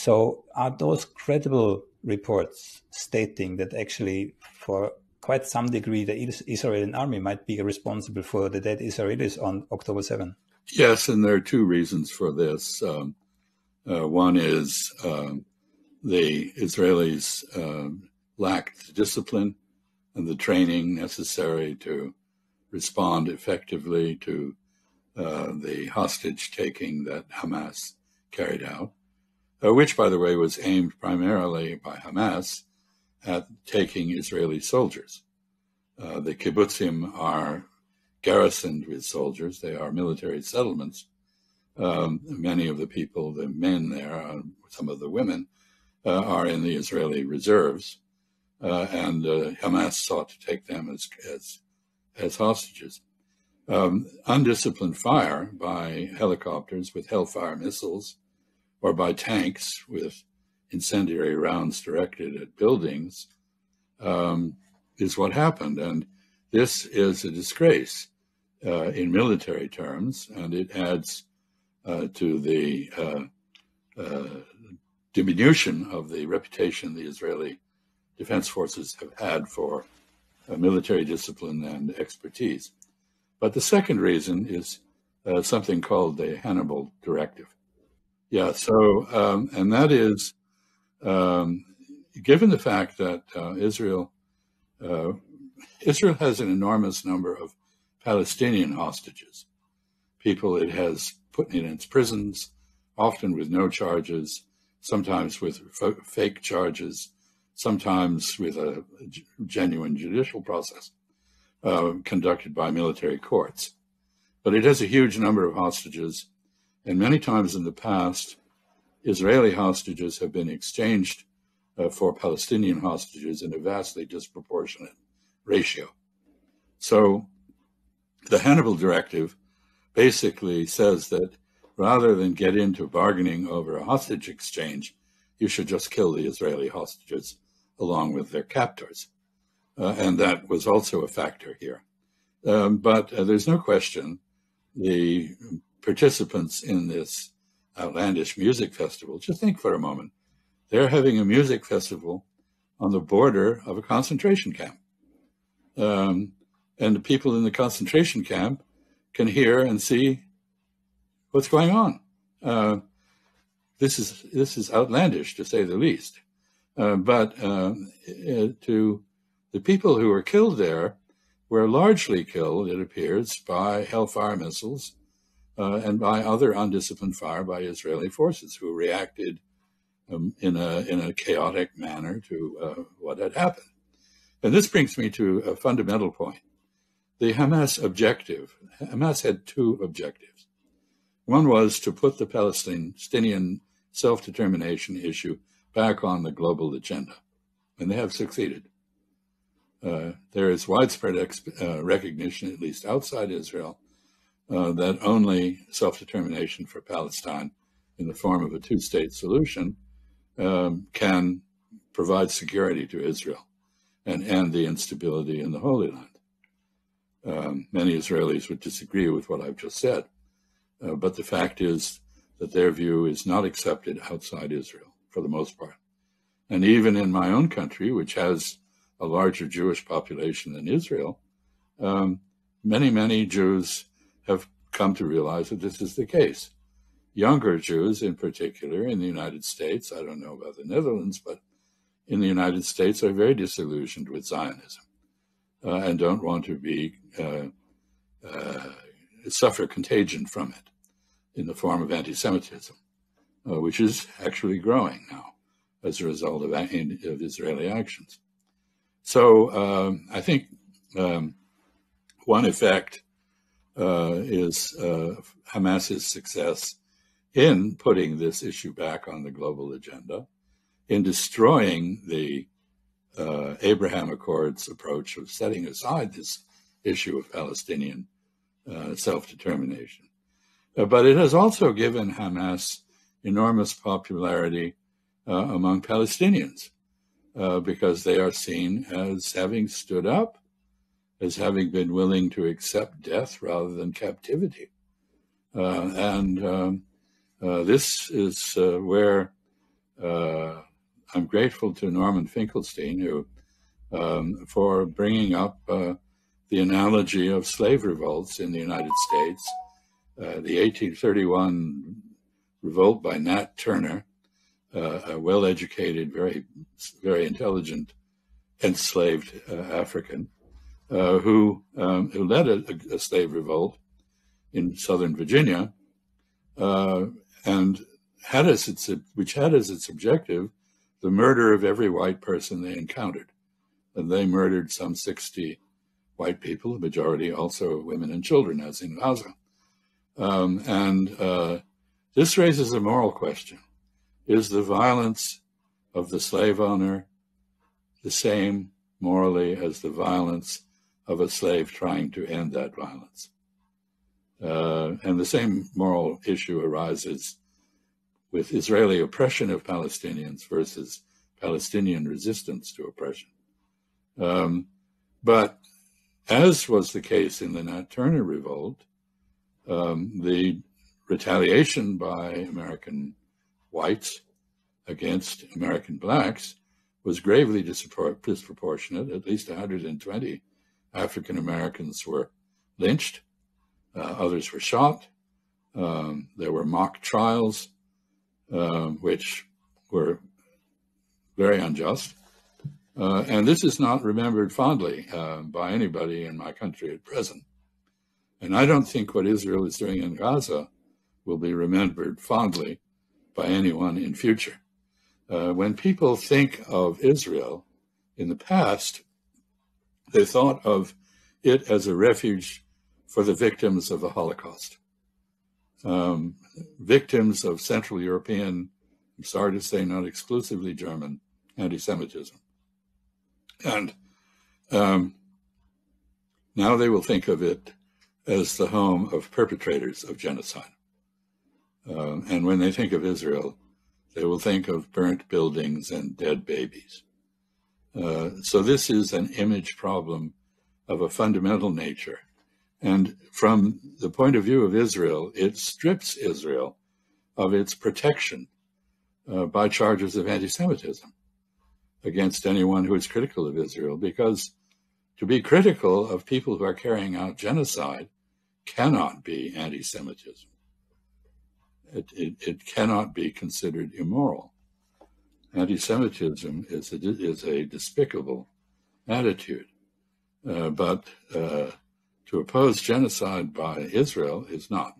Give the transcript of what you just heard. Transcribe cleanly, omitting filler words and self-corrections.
So are those credible reports stating that actually for quite some degree the Israeli army might be responsible for the dead Israelis on October 7? Yes, and there are two reasons for this. One is the Israelis lacked discipline and the training necessary to respond effectively to the hostage-taking that Hamas carried out, which, by the way, was aimed primarily by Hamas at taking Israeli soldiers. The kibbutzim are garrisoned with soldiers. They are military settlements. Many of the people, the men there, some of the women, are in the Israeli reserves, and Hamas sought to take them as hostages. Undisciplined fire by helicopters with Hellfire missiles or by tanks with incendiary rounds directed at buildings is what happened. And this is a disgrace in military terms, and it adds to the diminution of the reputation the Israeli Defense Forces have had for military discipline and expertise. But the second reason is something called the Hannibal-Direktive. Yeah, so, and that is, given the fact that Israel has an enormous number of Palestinian hostages, people it has put in its prisons, often with no charges, sometimes with fake charges, sometimes with a genuine judicial process conducted by military courts. But it has a huge number of hostages, and many times in the past, Israeli hostages have been exchanged for Palestinian hostages in a vastly disproportionate ratio. So the Hannibal-Direktive basically says that rather than get into bargaining over a hostage exchange, you should just kill the Israeli hostages along with their captors. And that was also a factor here. But there's no question the participants in this outlandish music festival, just think for a moment, they're having a music festival on the border of a concentration camp. And the people in the concentration camp can hear and see what's going on. This is outlandish, to say the least. But to the people who were killed there were largely killed, it appears, by Hellfire missiles and by other undisciplined fire by Israeli forces who reacted in a chaotic manner to what had happened. And this brings me to a fundamental point. The Hamas had two objectives. One was to put the Palestinian self-determination issue back on the global agenda, and they have succeeded. There is widespread recognition, at least outside Israel, that only self-determination for Palestine in the form of a two-state solution can provide security to Israel and end the instability in the Holy Land. Many Israelis would disagree with what I've just said, but the fact is that their view is not accepted outside Israel for the most part. And even in my own country, which has a larger Jewish population than Israel, many Jews have come to realize that this is the case. Younger Jews, in particular, in the United States, I don't know about the Netherlands, but in the United States are very disillusioned with Zionism and don't want to be suffer contagion from it in the form of anti-Semitism, which is actually growing now as a result of Israeli actions. So I think one effect is Hamas's success in putting this issue back on the global agenda, in destroying the Abraham Accords approach of setting aside this issue of Palestinian self-determination. But it has also given Hamas enormous popularity among Palestinians because they are seen as having stood up, as having been willing to accept death rather than captivity. And this is where I'm grateful to Norman Finkelstein who, for bringing up the analogy of slave revolts in the United States. The 1831 revolt by Nat Turner, a well-educated, very intelligent, enslaved African, who led a slave revolt in Southern Virginia, and which had as its objective the murder of every white person they encountered. And they murdered some 60 white people, the majority also women and children, as in Gaza. This raises a moral question. Is the violence of the slave owner the same morally as the violence of a slave trying to end that violence? And the same moral issue arises with Israeli oppression of Palestinians versus Palestinian resistance to oppression. But as was the case in the Nat Turner revolt, the retaliation by American whites against American blacks was gravely disproportionate. At least 120 African Americans were lynched. Others were shot. There were mock trials, which were very unjust. And this is not remembered fondly by anybody in my country at present. And I don't think what Israel is doing in Gaza will be remembered fondly by anyone in future. When people think of Israel in the past, they thought of it as a refuge for the victims of the Holocaust, victims of Central European, I'm sorry to say not exclusively German, anti-Semitism. And now they will think of it as the home of perpetrators of genocide. And when they think of Israel, they will think of burnt buildings and dead babies. So this is an image problem of a fundamental nature. And from the point of view of Israel, it strips Israel of its protection by charges of anti-Semitism against anyone who is critical of Israel, because to be critical of people who are carrying out genocide cannot be anti-Semitism. It cannot be considered immoral. Anti-Semitism is a despicable attitude, but to oppose genocide by Israel is not.